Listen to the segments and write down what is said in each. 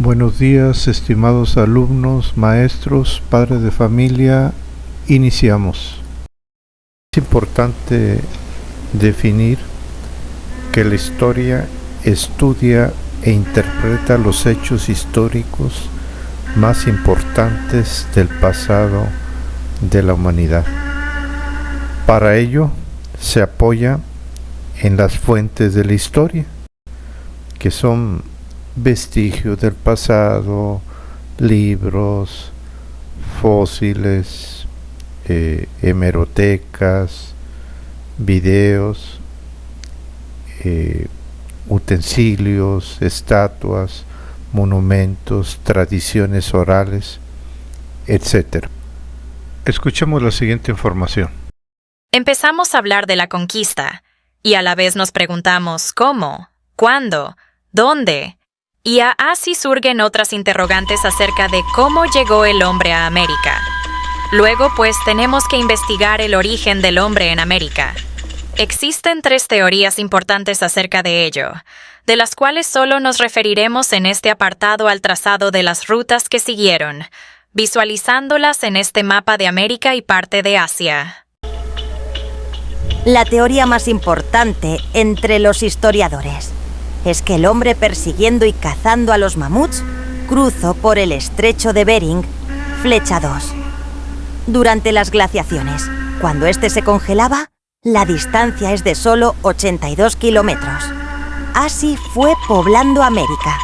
Buenos días, estimados alumnos, maestros, padres de familia. Iniciamos. Es importante definir que la historia estudia e interpreta los hechos históricos más importantes del pasado de la humanidad. Para ello se apoya en las fuentes de la historia, que son vestigios del pasado, libros, fósiles, hemerotecas, videos, utensilios, estatuas, monumentos, tradiciones orales, etc. Escuchemos la siguiente información. Empezamos a hablar de la conquista, y a la vez nos preguntamos ¿cómo? ¿Cuándo? ¿Dónde? Y así surgen otras interrogantes acerca de cómo llegó el hombre a América. Luego, pues, tenemos que investigar el origen del hombre en América. Existen 3 teorías importantes acerca de ello, de las cuales solo nos referiremos en este apartado al trazado de las rutas que siguieron, visualizándolas en este mapa de América y parte de Asia. La teoría más importante entre los historiadores es que el hombre, persiguiendo y cazando a los mamuts, cruzó por el estrecho de Bering, flecha 2. Durante las glaciaciones, cuando este se congelaba, la distancia es de solo 82 kilómetros. Así fue poblando América.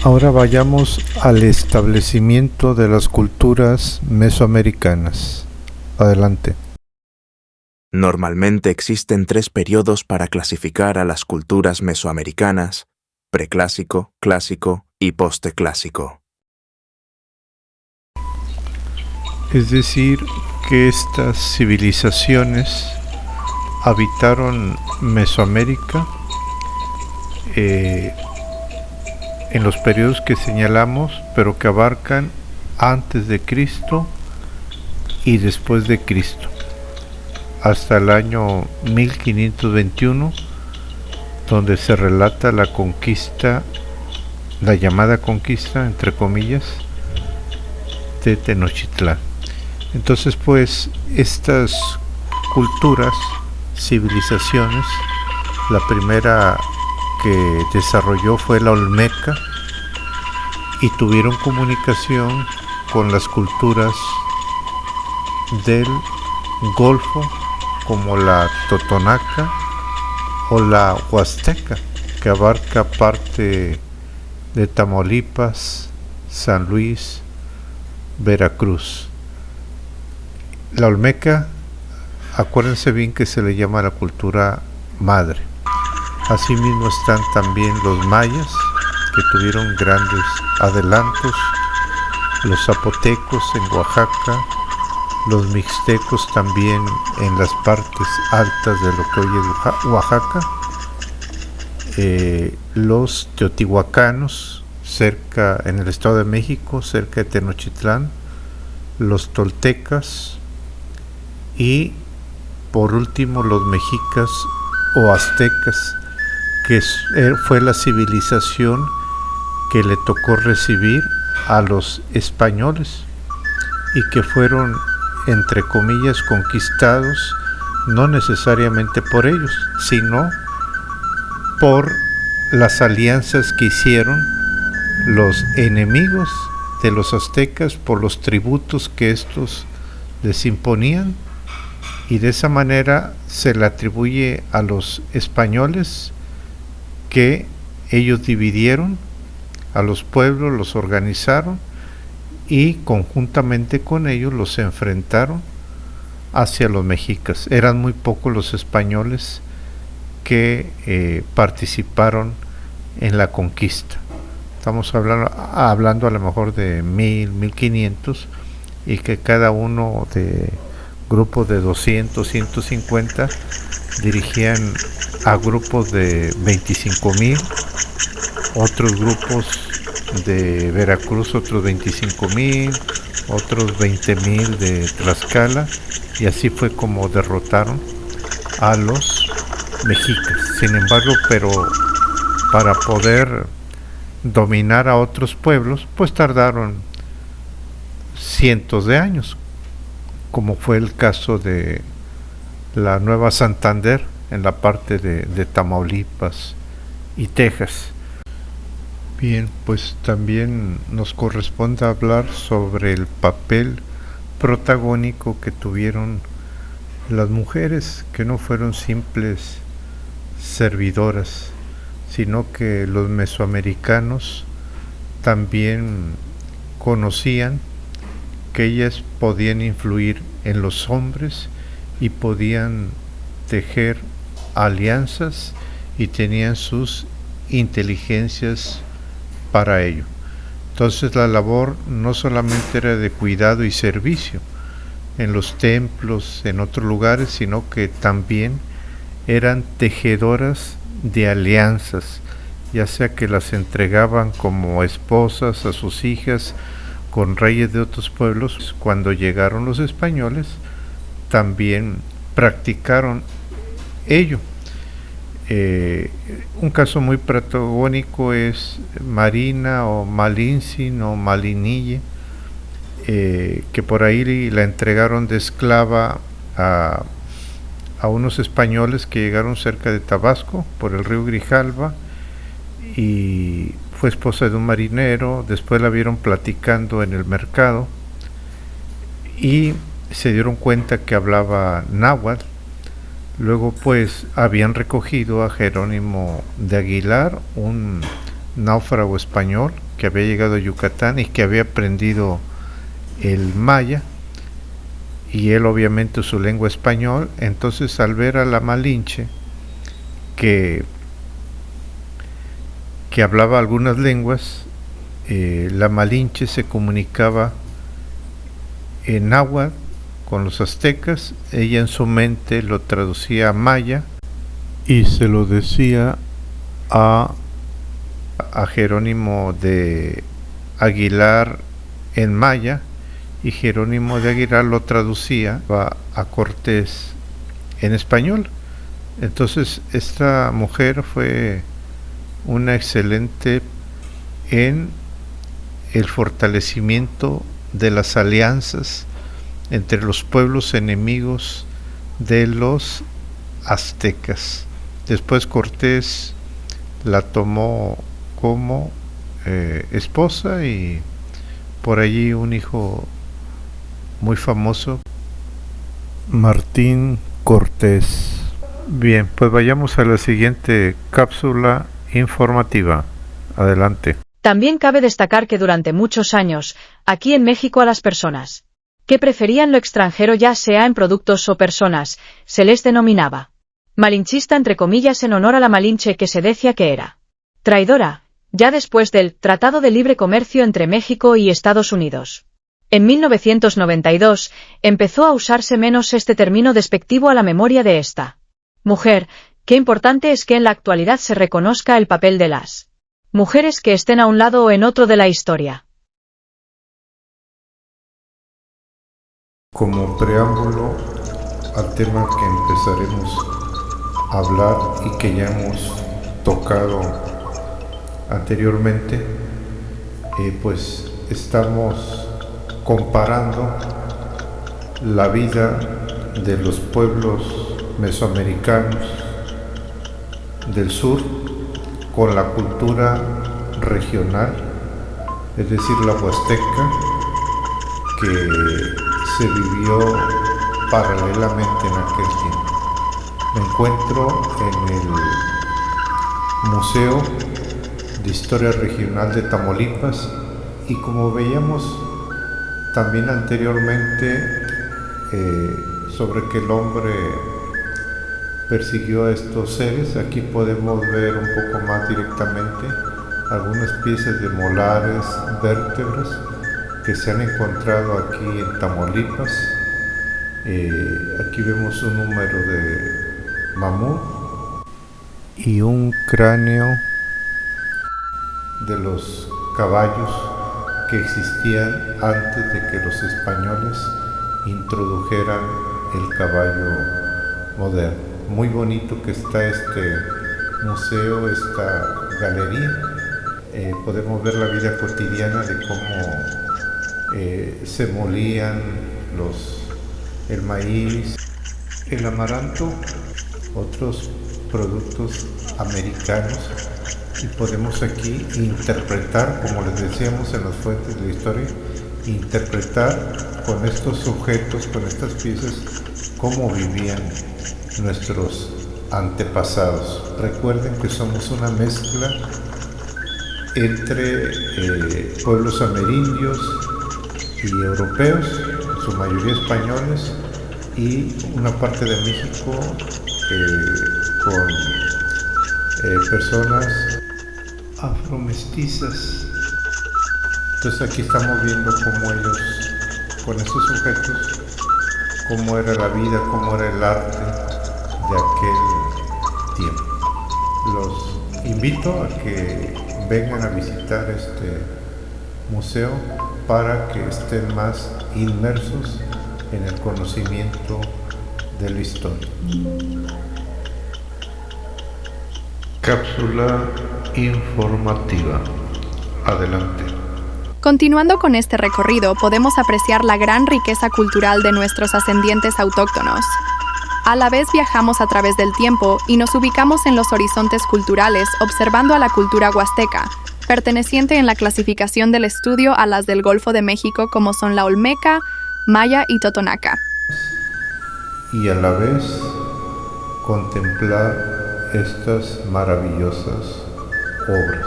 Ahora vayamos al establecimiento de las culturas mesoamericanas. Adelante. Normalmente existen 3 periodos para clasificar a las culturas mesoamericanas: preclásico, clásico y postclásico. Es decir, que estas civilizaciones habitaron Mesoamérica en los periodos que señalamos, pero que abarcan antes de Cristo y después de Cristo, hasta el año 1521, donde se relata la conquista, la llamada conquista, entre comillas, de Tenochtitlán. Entonces, pues, estas culturas, civilizaciones, la primera que desarrolló fue la Olmeca, y tuvieron comunicación con las culturas del Golfo, como la Totonaca o la Huasteca, que abarca parte de Tamaulipas, San Luis, Veracruz. La Olmeca, acuérdense bien que se le llama la cultura madre. Asimismo están también los mayas, que tuvieron grandes adelantos, los zapotecos en Oaxaca, los mixtecos también en las partes altas de lo que hoy es Oaxaca, los teotihuacanos cerca, en el Estado de México, cerca de Tenochtitlán, los toltecas y por último los mexicas o aztecas, que fue la civilización que le tocó recibir a los españoles y que fueron, entre comillas, conquistados no necesariamente por ellos, sino por las alianzas que hicieron los enemigos de los aztecas por los tributos que estos les imponían, y de esa manera se le atribuye a los españoles que ellos dividieron a los pueblos, los organizaron y conjuntamente con ellos los enfrentaron hacia los mexicas. Eran muy pocos los españoles que participaron en la conquista. Estamos hablando a lo mejor de 1500, y que cada uno de grupos de 200, 150 dirigían a grupos de 25,000, otros grupos de Veracruz, otros 25,000, otros 20,000 de Tlaxcala, y así fue como derrotaron a los mexicas. Sin embargo, pero para poder dominar a otros pueblos, pues tardaron cientos de años, como fue el caso de la Nueva Santander en la parte de Tamaulipas y Texas. Bien, pues también nos corresponde hablar sobre el papel protagónico que tuvieron las mujeres, que no fueron simples servidoras, sino que los mesoamericanos también conocían que ellas podían influir en los hombres y podían tejer alianzas y tenían sus inteligencias para ello. Entonces la labor no solamente era de cuidado y servicio en los templos, en otros lugares, sino que también eran tejedoras de alianzas, ya sea que las entregaban como esposas a sus hijas con reyes de otros pueblos. Cuando llegaron los españoles, también practicaron ello. Un caso muy protagónico es Marina o Malintzin o Malinille, que por ahí la entregaron de esclava a unos españoles que llegaron cerca de Tabasco por el río Grijalva, y fue esposa de un marinero. Después la vieron platicando en el mercado y se dieron cuenta que hablaba náhuatl. Luego pues habían recogido a Jerónimo de Aguilar, un náufrago español que había llegado a Yucatán y que había aprendido el maya, y él obviamente su lengua español. Entonces al ver a la Malinche que hablaba algunas lenguas, la Malinche se comunicaba en náhuatl con los aztecas. Ella en su mente lo traducía a maya y se lo decía a Jerónimo de Aguilar en maya, y Jerónimo de Aguilar lo traducía a Cortés en español. Entonces esta mujer fue una excelente en el fortalecimiento de las alianzas entre los pueblos enemigos de los aztecas. Después Cortés la tomó como esposa, y por allí un hijo muy famoso, Martín Cortés. Bien, pues vayamos a la siguiente cápsula informativa. Adelante. También cabe destacar que durante muchos años, aquí en México, a las personas que preferían lo extranjero, ya sea en productos o personas, se les denominaba malinchista, entre comillas, en honor a la Malinche, que se decía que era traidora, ya después del Tratado de Libre Comercio entre México y Estados Unidos. En 1992, empezó a usarse menos este término despectivo a la memoria de esta mujer. Qué importante es que en la actualidad se reconozca el papel de las mujeres que estén a un lado o en otro de la historia. Como preámbulo al tema que empezaremos a hablar y que ya hemos tocado anteriormente, pues estamos comparando la vida de los pueblos mesoamericanos del sur con la cultura regional, es decir, la huasteca, que se vivió paralelamente en aquel tiempo. Me encuentro en el Museo de Historia Regional de Tamaulipas, y como veíamos también anteriormente sobre que el hombre persiguió a estos seres, aquí podemos ver un poco más directamente algunas piezas de molares, vértebras que se han encontrado aquí en Tamaulipas. Aquí vemos un número de mamut y un cráneo de los caballos que existían antes de que los españoles introdujeran el caballo moderno. Muy bonito que está este museo, esta galería. Podemos ver la vida cotidiana de cómo se molían el maíz, el amaranto, otros productos americanos, y podemos aquí interpretar, como les decíamos en las fuentes de la historia, interpretar con estos objetos, con estas piezas, cómo vivían nuestros antepasados. Recuerden que somos una mezcla entre pueblos amerindios y europeos, en su mayoría españoles, y una parte de México con personas afromestizas. Entonces aquí estamos viendo cómo ellos, con estos objetos, cómo era la vida, cómo era el arte de aquel tiempo. Los invito a que vengan a visitar este museo para que estén más inmersos en el conocimiento de la historia. Cápsula informativa. Adelante. Continuando con este recorrido, podemos apreciar la gran riqueza cultural de nuestros ascendientes autóctonos. A la vez viajamos a través del tiempo y nos ubicamos en los horizontes culturales observando a la cultura huasteca, perteneciente en la clasificación del estudio a las del Golfo de México como son la Olmeca, Maya y Totonaca. Y a la vez contemplar estas maravillosas obras.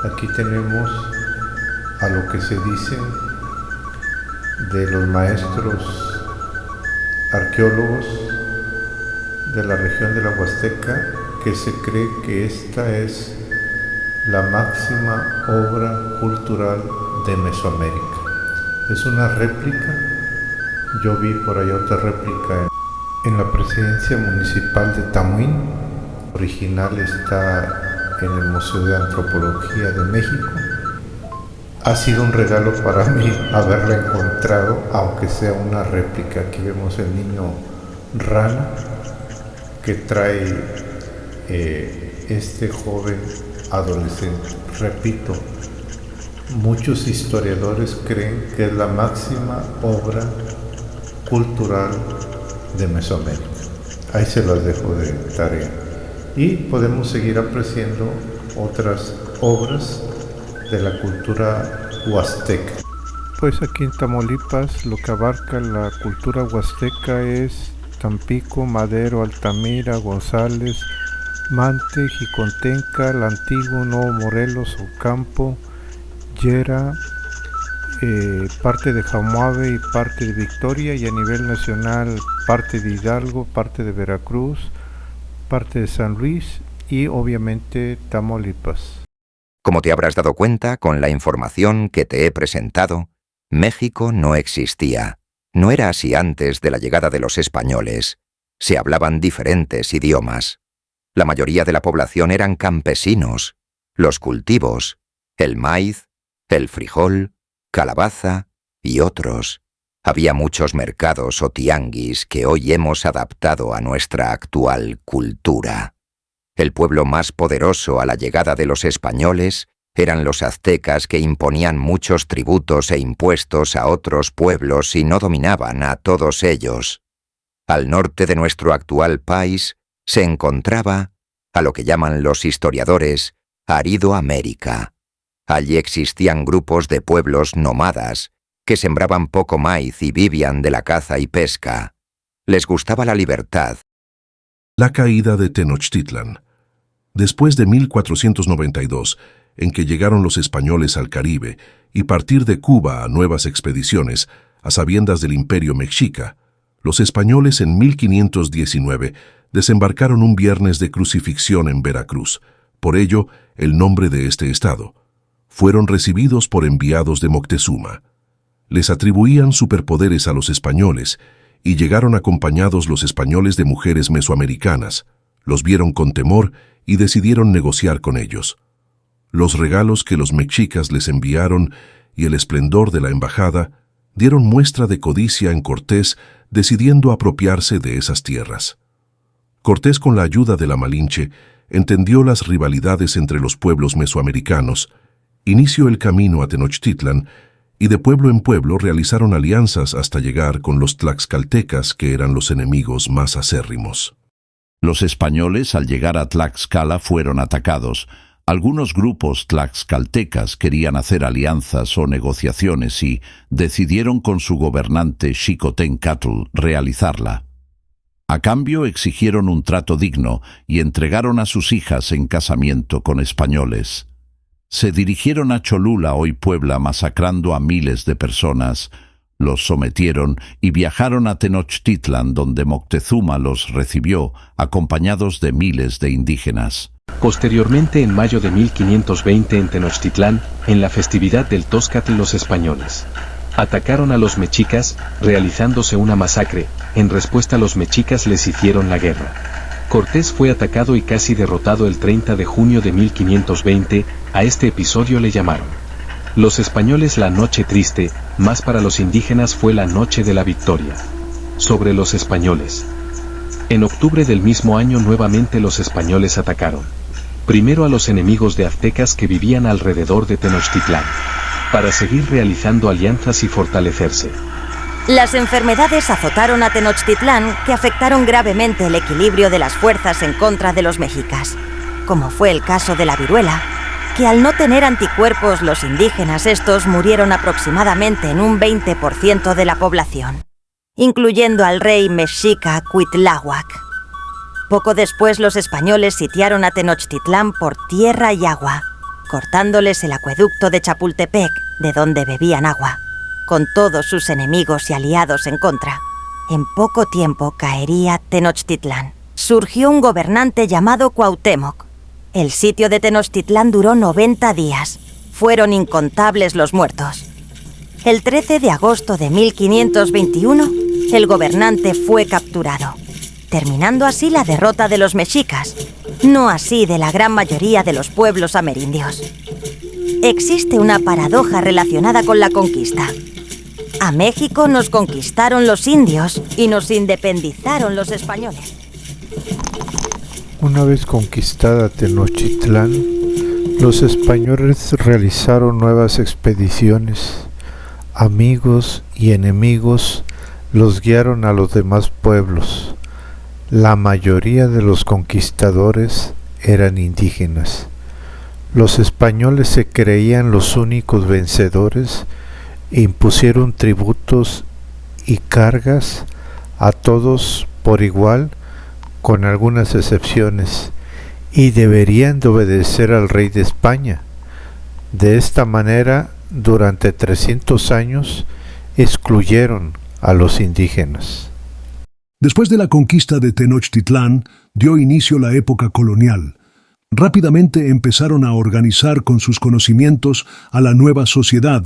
Aquí tenemos a lo que se dice de los maestros arqueólogos de la región de la Huasteca, que se cree que esta es la máxima obra cultural de Mesoamérica. Es una réplica. Yo vi por ahí otra réplica en la presidencia municipal de Tamuín. Original está en el Museo de Antropología de México. Ha sido un regalo para mí haberla encontrado, aunque sea una réplica. Aquí vemos el niño rana que trae este joven adolescente. Repito, muchos historiadores creen que es la máxima obra cultural de Mesoamérica. Ahí se las dejo de tarea. Y podemos seguir apreciando otras obras de la cultura huasteca. Pues aquí en Tamaulipas lo que abarca la cultura huasteca es Tampico, Madero, Altamira, González, Mante, Jicontenca, La Antigua, Nuevo Morelos, Ocampo, Yera, parte de Jamoave y parte de Victoria, y a nivel nacional parte de Hidalgo, parte de Veracruz, parte de San Luis y obviamente Tamaulipas. Como te habrás dado cuenta con la información que te he presentado, México no existía. No era así antes de la llegada de los españoles. Se hablaban diferentes idiomas. La mayoría de la población eran campesinos. Los cultivos, el maíz, el frijol, calabaza y otros. Había muchos mercados o tianguis que hoy hemos adaptado a nuestra actual cultura. El pueblo más poderoso a la llegada de los españoles eran los aztecas, que imponían muchos tributos e impuestos a otros pueblos y no dominaban a todos ellos. Al norte de nuestro actual país se encontraba, a lo que llaman los historiadores, Aridoamérica. Allí existían grupos de pueblos nómadas que sembraban poco maíz y vivían de la caza y pesca. Les gustaba la libertad. La caída de Tenochtitlan. Después de 1492, en que llegaron los españoles al Caribe, y partir de Cuba a nuevas expediciones, a sabiendas del Imperio Mexica, los españoles en 1519 desembarcaron un viernes de crucifixión en Veracruz, por ello el nombre de este estado. Fueron recibidos por enviados de Moctezuma. Les atribuían superpoderes a los españoles, y llegaron acompañados los españoles de mujeres mesoamericanas. Los vieron con temor y decidieron negociar con ellos. Los regalos que los mexicas les enviaron y el esplendor de la embajada dieron muestra de codicia en Cortés, decidiendo apropiarse de esas tierras. Cortés, con la ayuda de la Malinche, entendió las rivalidades entre los pueblos mesoamericanos, inició el camino a Tenochtitlan y de pueblo en pueblo realizaron alianzas hasta llegar con los tlaxcaltecas, que eran los enemigos más acérrimos. Los españoles, al llegar a Tlaxcala, fueron atacados. Algunos grupos tlaxcaltecas querían hacer alianzas o negociaciones y decidieron con su gobernante Xicoténcatl realizarla. A cambio exigieron un trato digno y entregaron a sus hijas en casamiento con españoles. Se dirigieron a Cholula, hoy Puebla, masacrando a miles de personas. Los sometieron y viajaron a Tenochtitlan, donde Moctezuma los recibió, acompañados de miles de indígenas. Posteriormente, en mayo de 1520 en Tenochtitlán, en la festividad del Tóscatl, los españoles atacaron a los mexicas, realizándose una masacre. En respuesta, los mexicas les hicieron la guerra. Cortés fue atacado y casi derrotado el 30 de junio de 1520, a este episodio le llamaron los españoles la Noche Triste, más para los indígenas fue la Noche de la Victoria sobre los españoles. En octubre del mismo año nuevamente los españoles atacaron, primero a los enemigos de aztecas que vivían alrededor de Tenochtitlán, para seguir realizando alianzas y fortalecerse. Las enfermedades azotaron a Tenochtitlán, que afectaron gravemente el equilibrio de las fuerzas en contra de los mexicas, como fue el caso de la viruela, que al no tener anticuerpos los indígenas estos murieron aproximadamente en un 20% de la población, incluyendo al rey mexica Cuitláhuac. Poco después los españoles sitiaron a Tenochtitlán por tierra y agua, cortándoles el acueducto de Chapultepec, de donde bebían agua, con todos sus enemigos y aliados en contra. En poco tiempo caería Tenochtitlán. Surgió un gobernante llamado Cuauhtémoc. El sitio de Tenochtitlán duró 90 días. Fueron incontables los muertos. El 13 de agosto de 1521, el gobernante fue capturado, terminando así la derrota de los mexicas, no así de la gran mayoría de los pueblos amerindios. Existe una paradoja relacionada con la conquista. A México nos conquistaron los indios y nos independizaron los españoles. Una vez conquistada Tenochtitlán, los españoles realizaron nuevas expediciones. Amigos y enemigos los guiaron a los demás pueblos. La mayoría de los conquistadores eran indígenas. Los españoles se creían los únicos vencedores e impusieron tributos y cargas a todos por igual, con algunas excepciones, y deberían de obedecer al rey de España. De esta manera, durante 300 años, excluyeron a los indígenas. Después de la conquista de Tenochtitlán, dio inicio la época colonial. Rápidamente empezaron a organizar con sus conocimientos a la nueva sociedad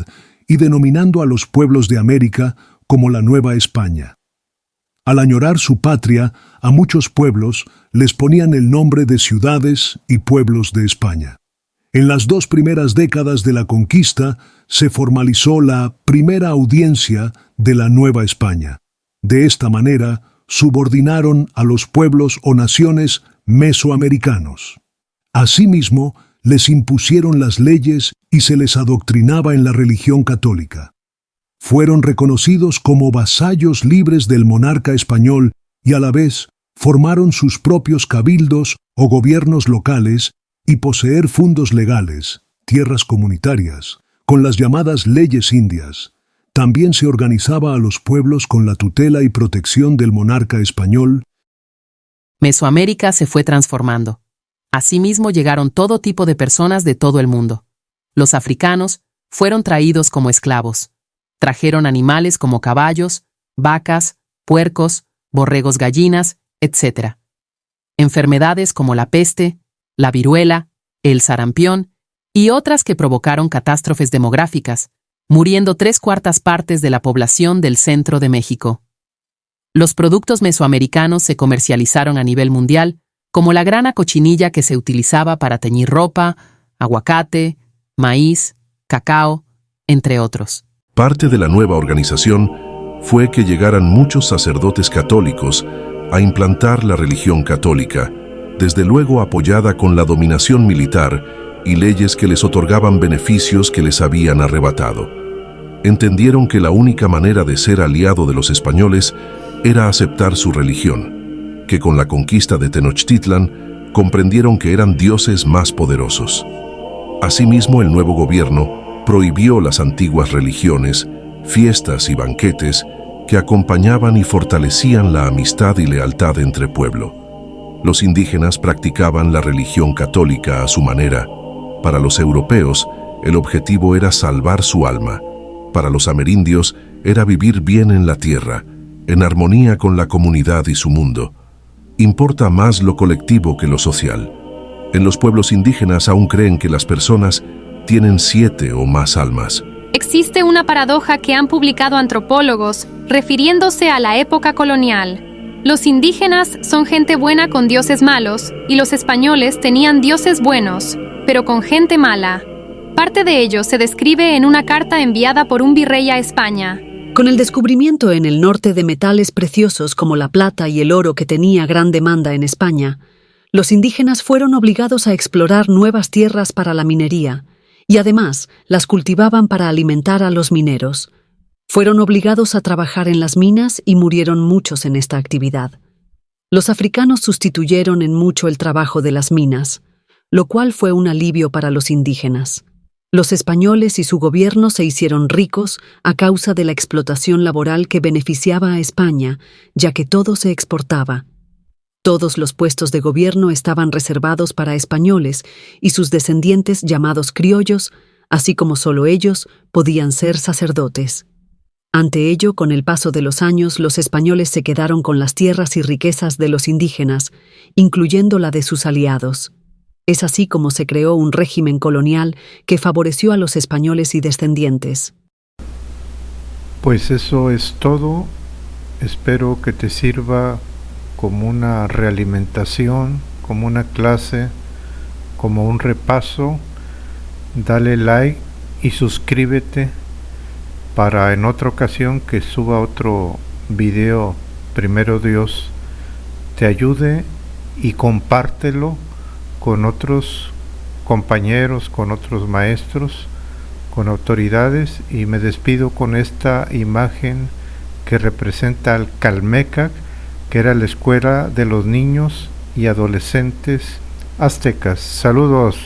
y denominando a los pueblos de América como la Nueva España. Al añorar su patria, a muchos pueblos les ponían el nombre de ciudades y pueblos de España. En las 2 primeras décadas de la conquista se formalizó la primera audiencia de la Nueva España. De esta manera, subordinaron a los pueblos o naciones mesoamericanos. Asimismo, les impusieron las leyes y se les adoctrinaba en la religión católica. Fueron reconocidos como vasallos libres del monarca español y a la vez formaron sus propios cabildos o gobiernos locales y poseer fundos legales, tierras comunitarias, con las llamadas leyes indias. También se organizaba a los pueblos con la tutela y protección del monarca español. Mesoamérica se fue transformando. Asimismo llegaron todo tipo de personas de todo el mundo. Los africanos fueron traídos como esclavos. Trajeron animales como caballos, vacas, puercos, borregos, gallinas, etc. Enfermedades como la peste, la viruela, el sarampión y otras que provocaron catástrofes demográficas, muriendo 3/4 partes de la población del centro de México. Los productos mesoamericanos se comercializaron a nivel mundial, como la grana cochinilla que se utilizaba para teñir ropa, aguacate, maíz, cacao, entre otros. Parte de la nueva organización fue que llegaran muchos sacerdotes católicos a implantar la religión católica, desde luego apoyada con la dominación militar y leyes que les otorgaban beneficios que les habían arrebatado. Entendieron que la única manera de ser aliado de los españoles era aceptar su religión, que con la conquista de Tenochtitlan comprendieron que eran dioses más poderosos. Asimismo, el nuevo gobierno prohibió las antiguas religiones, fiestas y banquetes que acompañaban y fortalecían la amistad y lealtad entre pueblo. Los indígenas practicaban la religión católica a su manera. Para los europeos, el objetivo era salvar su alma. Para los amerindios, era vivir bien en la tierra, en armonía con la comunidad y su mundo. Importa más lo colectivo que lo social. En los pueblos indígenas aún creen que las personas tienen 7 o más almas. Existe una paradoja que han publicado antropólogos, refiriéndose a la época colonial. Los indígenas son gente buena con dioses malos, y los españoles tenían dioses buenos, pero con gente mala. Parte de ello se describe en una carta enviada por un virrey a España. Con el descubrimiento en el norte de metales preciosos como la plata y el oro que tenía gran demanda en España, los indígenas fueron obligados a explorar nuevas tierras para la minería, y además las cultivaban para alimentar a los mineros. Fueron obligados a trabajar en las minas y murieron muchos en esta actividad. Los africanos sustituyeron en mucho el trabajo de las minas, lo cual fue un alivio para los indígenas. Los españoles y su gobierno se hicieron ricos a causa de la explotación laboral que beneficiaba a España, ya que todo se exportaba. Todos los puestos de gobierno estaban reservados para españoles y sus descendientes llamados criollos, así como solo ellos podían ser sacerdotes. Ante ello, con el paso de los años, los españoles se quedaron con las tierras y riquezas de los indígenas, incluyendo la de sus aliados. Es así como se creó un régimen colonial que favoreció a los españoles y descendientes. Pues eso es todo. Espero que te sirva como una realimentación, como una clase, como un repaso. Dale like y suscríbete para en otra ocasión que suba otro video, primero Dios, te ayude, y compártelo con otros compañeros, con otros maestros, con autoridades. Y me despido con esta imagen que representa al Calmecac, que era la escuela de los niños y adolescentes aztecas. Saludos.